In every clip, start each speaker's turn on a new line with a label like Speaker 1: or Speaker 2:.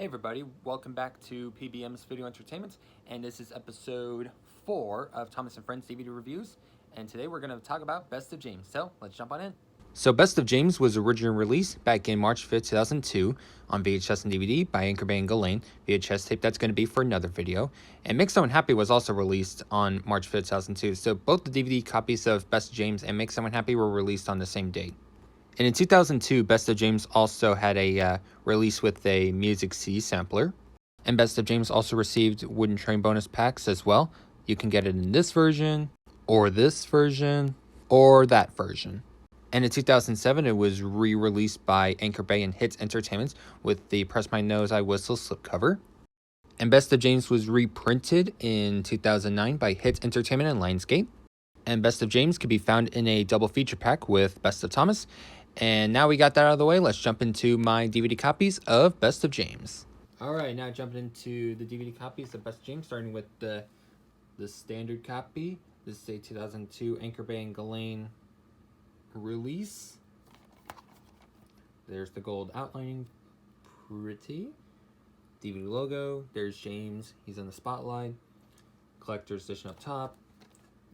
Speaker 1: Hey everybody, welcome back to PBM's Video Entertainment, and this is episode 4 of Thomas & Friends DVD Reviews, and today we're going to talk about Best of James, so let's jump on in. So Best of James was originally released back in March 5th, 2002 on VHS and DVD by Anchor Bay and Ghislaine, VHS tape that's going to be for another video, and Make Someone Happy was also released on March 5th, 2002, so both the DVD copies of Best of James and Make Someone Happy were released on the same date. And in 2002, Best of James also had a release with a Music C sampler. And Best of James also received Wooden Train bonus packs as well. You can get it in this version, or that version. And in 2007, it was re-released by Anchor Bay and Hits Entertainment with the Press My Nose, I Whistle slipcover. And Best of James was reprinted in 2009 by Hits Entertainment and Lionsgate. And Best of James could be found in a double feature pack with Best of Thomas. And now we got that out of the way, let's jump into my DVD copies of Best of James. Alright, now jumping into the DVD copies of Best of James, starting with the standard copy. This is a 2002 Anchor Bay and Ghislaine release. There's the gold outlining, pretty. DVD logo, there's James, he's in the spotlight. Collector's edition up top.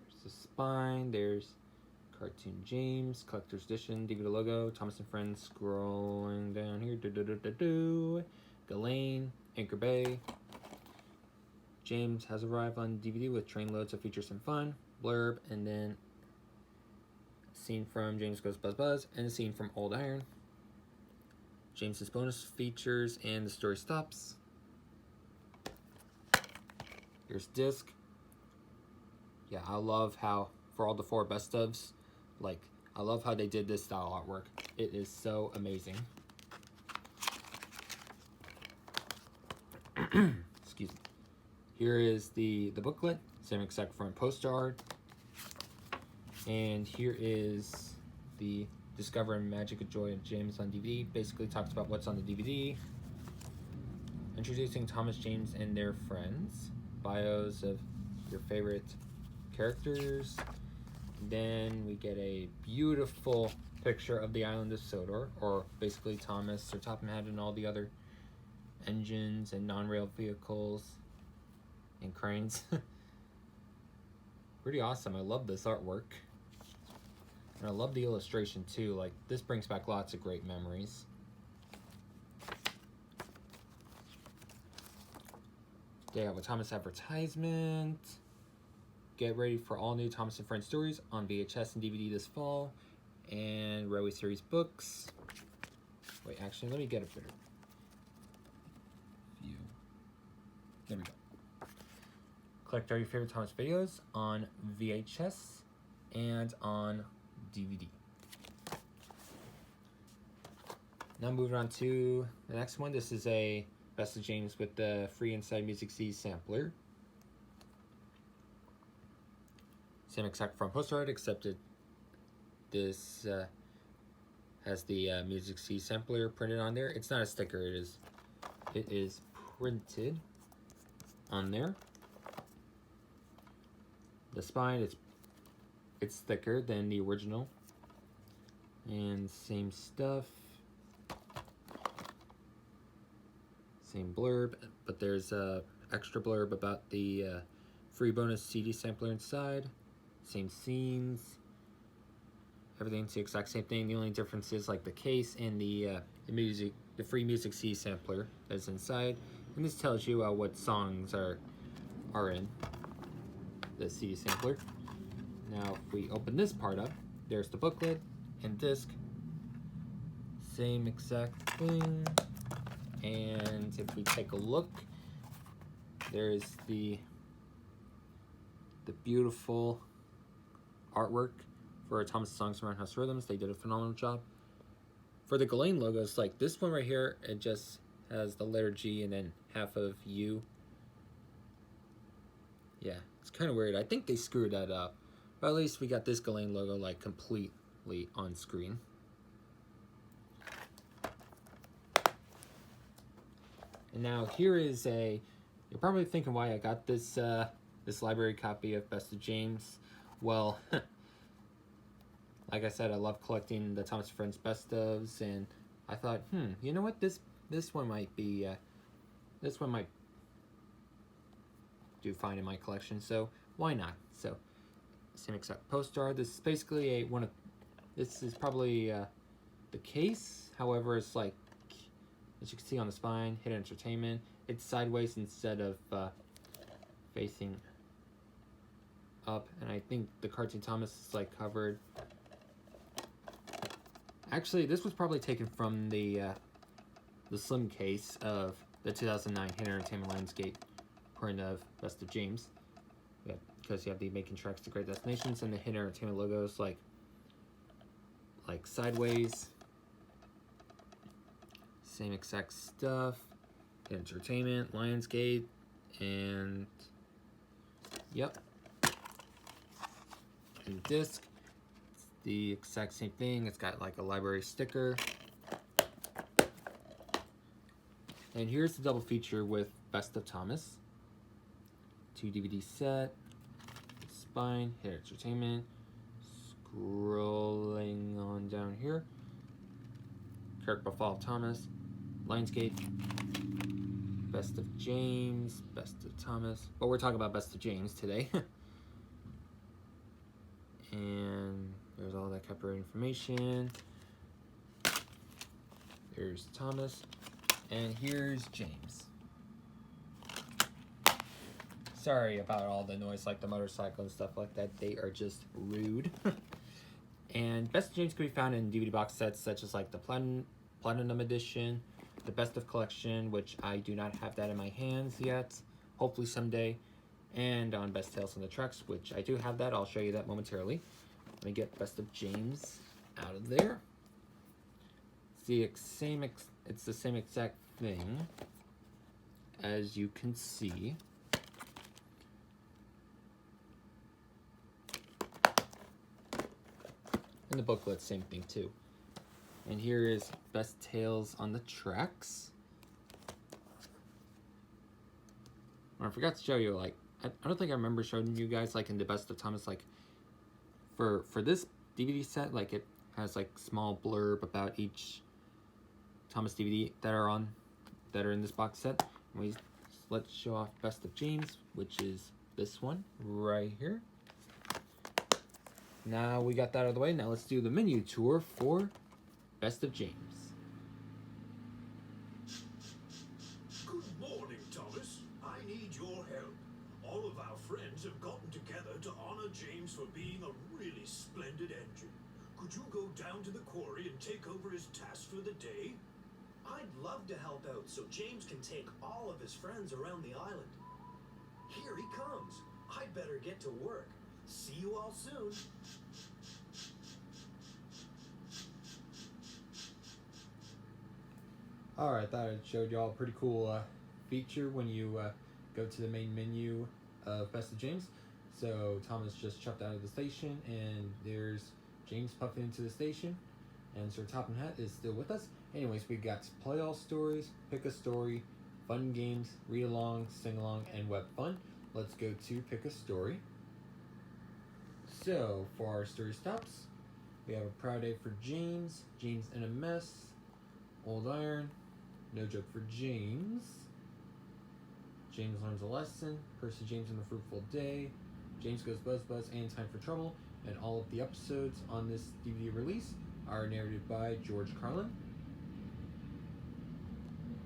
Speaker 1: There's the spine, there's Cartoon James, Collector's Edition, DVD logo, Thomas & Friends scrolling down here, Ghislaine, Anchor Bay. James has arrived on DVD with trainloads of features and fun, blurb, and then a scene from James Goes Buzz Buzz, and a scene from Old Iron. James's bonus features, and the story stops. Here's disc. Yeah, I love how, for all the 4 best ofs, I love how they did this style artwork. It is so amazing. Excuse me. Here is the booklet, same exact front poster art. And here is the Discovering Magic of Joy of James on DVD. Basically talks about what's on the DVD. Introducing Thomas James and their friends. Bios of your favorite characters. Then we get a beautiful picture of the island of Sodor, or basically Thomas or Topham Hatt and all the other engines and non-rail vehicles and cranes. Pretty awesome. I love this artwork. And I love the illustration too. Like, this brings back lots of great memories. They have a Thomas advertisement. Get ready for all new Thomas & Friends stories on VHS and DVD this fall. And Railway Series books. Wait, actually, let me get a better view. There we go. Collect all your favorite Thomas videos on VHS and on DVD. Now moving on to the next one. This is a Best of James with the free Inside Music C sampler. Same exact front poster art, except this has the Music C sampler printed on there. It's not a sticker, it is printed on there. The spine, it's thicker than the original. And same stuff. Same blurb, but there's a extra blurb about the free bonus CD sampler inside. Same scenes, everything's the exact same thing. The only difference is like the case and the free Music C sampler that's inside, and this tells you what songs are in the CD sampler. Now, if we open this part up, there's the booklet and disc, same exact thing. And if we take a look, there's the beautiful artwork for Thomas' Songs from Roundhouse Rhythms. They did a phenomenal job. For the Ghislaine logos, like this one right here, it just has the letter G and then half of U. Yeah, it's kind of weird. I think they screwed that up. But at least we got this Ghislaine logo like completely on screen. And now here is you're probably thinking why I got this this library copy of Best of James. Well, like I said, I love collecting the Thomas & Friends best ofs, and I thought, you know what, this one might be this one might do fine in my collection, so why not? So, same exact poster. This is basically this is probably the case. However, it's like, as you can see on the spine, Hit Entertainment. It's sideways instead of facing up, and I think the Cartoon Thomas is like covered. Actually, this was probably taken from the slim case of the 2009 Hit Entertainment Landscape print of Best of James. Yeah, because you have the Making Tracks to Great Destinations and the Hit Entertainment logos like sideways. Same exact stuff. Hit Entertainment, Lionsgate, and yep. And disc. It's the exact same thing. It's got like a library sticker. And here's the double feature with Best of Thomas. 2 DVD set, spine, Hit Entertainment, scrolling on down here, Character Fall of Thomas, Lionsgate, Best of James, Best of Thomas, but we're talking about Best of James today. And there's all that copyright information. There's Thomas, and here's James. Sorry about all the noise, like the motorcycle and stuff like that. They are just rude. And Best of James can be found in DVD box sets such as like the Platinum Edition, the Best of Collection, which I do not have that in my hands yet. Hopefully someday. And on Best Tales on the Tracks, which I do have that. I'll show you that momentarily. Let me get Best of James out of there. It's the same exact thing, as you can see. And the booklet, same thing too. And here is Best Tales on the Tracks. I forgot to show you, like, I don't think I remember showing you guys, like, in the Best of Thomas, like, for this DVD set, like, it has, like, small blurb about each Thomas DVD that are in this box set. Let's show off Best of James, which is this one right here. Now we got that out of the way. Now let's do the menu tour for Best of James.
Speaker 2: Good morning, Thomas. I need your help. All of our friends have gotten together to honor James for being a really splendid engine. Could you go down to the quarry and take over his task for the day?
Speaker 3: I'd love to help out so James can take all of his friends around the island. Here he comes. I'd better get to work. See you all soon.
Speaker 1: Alright, thought I showed y'all a pretty cool feature when you go to the main menu of Best of James. So Thomas just jumped out of the station, and there's James puffing into the station, and Sir Topham Hatt is still with us. Anyways, we got Play All Stories, Pick a Story, Fun Games, Read Along, Sing Along, and Web Fun. Let's go to Pick a Story. So, for our story stops, we have A Proud Day for James, James in a Mess, Old Iron, No Joke for James, James Learns a Lesson, Percy James and the Fruitful Day, James Goes Buzz Buzz, and Time for Trouble. And all of the episodes on this DVD release are narrated by George Carlin.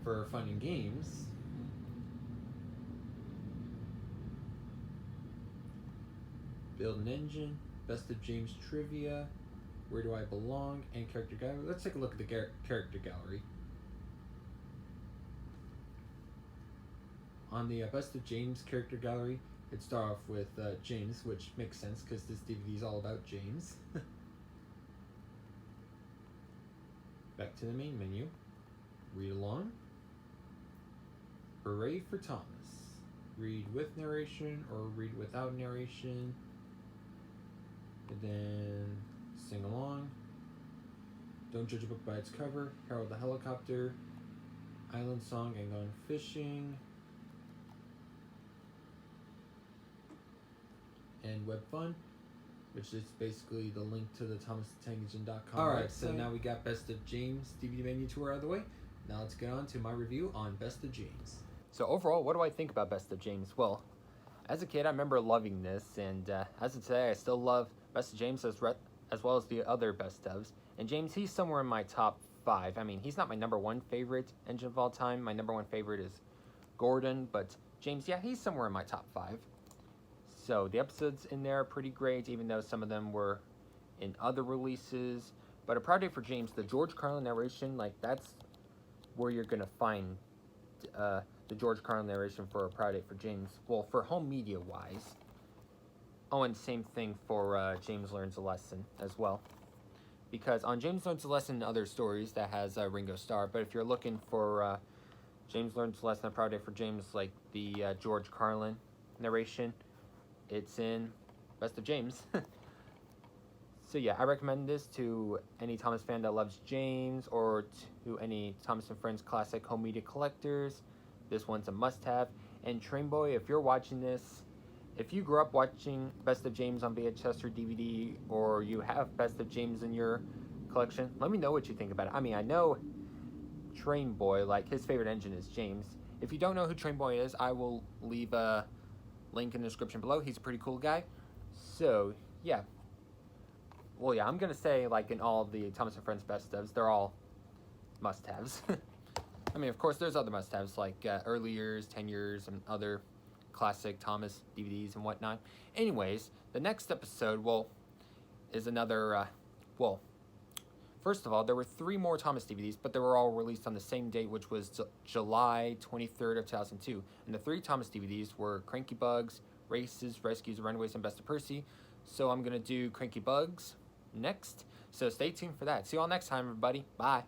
Speaker 1: For Fun and Games, Build an Engine, Best of James Trivia, Where Do I Belong, and Character Gallery. Let's take a look at the Character Gallery. On the Best of James Character Gallery, it starts off with James, which makes sense because this DVD is all about James. Back to the main menu. Read Along. Hooray for Thomas. Read with narration or read without narration. And then Sing Along. Don't Judge a Book by Its Cover. Harold the Helicopter. Island Song and Gone Fishing. And Web Fun, which is basically the link to the ThomasTheTankEngine.com. Alright, so now we got Best of James DVD menu tour out of the way. Now let's get on to my review on Best of James. So overall, what do I think about Best of James? Well, as a kid, I remember loving this, and as of today, I still love Best of James as well as the other Best ofs. And James, he's somewhere in my top 5. I mean, he's not my number 1 favorite engine of all time. My number 1 favorite is Gordon, but James, yeah, he's somewhere in my top 5. So the episodes in there are pretty great, even though some of them were in other releases. But A Proud Day for James, the George Carlin narration, like, that's where you're gonna find the George Carlin narration for A Proud Day for James. Well, for home media wise. Oh, and same thing for James Learns a Lesson as well. Because on James Learns a Lesson and other stories, that has Ringo Starr. But if you're looking for James Learns a Lesson, A Proud Day for James, like the George Carlin narration, it's in Best of James. So yeah, I recommend this to any Thomas fan that loves James, or to any Thomas and Friends classic home media collectors. This one's a must-have. And Train Boy, if you're watching this, if you grew up watching Best of James on VHS or DVD, or you have Best of James in your collection, let me know what you think about it. I mean, I know Train Boy, like, his favorite engine is James. If you don't know who Train Boy is, I will leave a link in the description below. He's a pretty cool guy. So, yeah. Well, yeah, I'm going to say, like, in all the Thomas and Friends Best ofs, they're all must-haves. I mean, of course, there's other must-haves, like Early Years, 10 Years, and other classic Thomas DVDs and whatnot. Anyways, the next episode, well, is another, well, first of all, there were 3 more Thomas DVDs, but they were all released on the same date, which was July 23rd of 2002. And the 3 Thomas DVDs were Cranky Bugs, Races, Rescues, Runaways, and Best of Percy. So I'm going to do Cranky Bugs next. So stay tuned for that. See you all next time, everybody. Bye.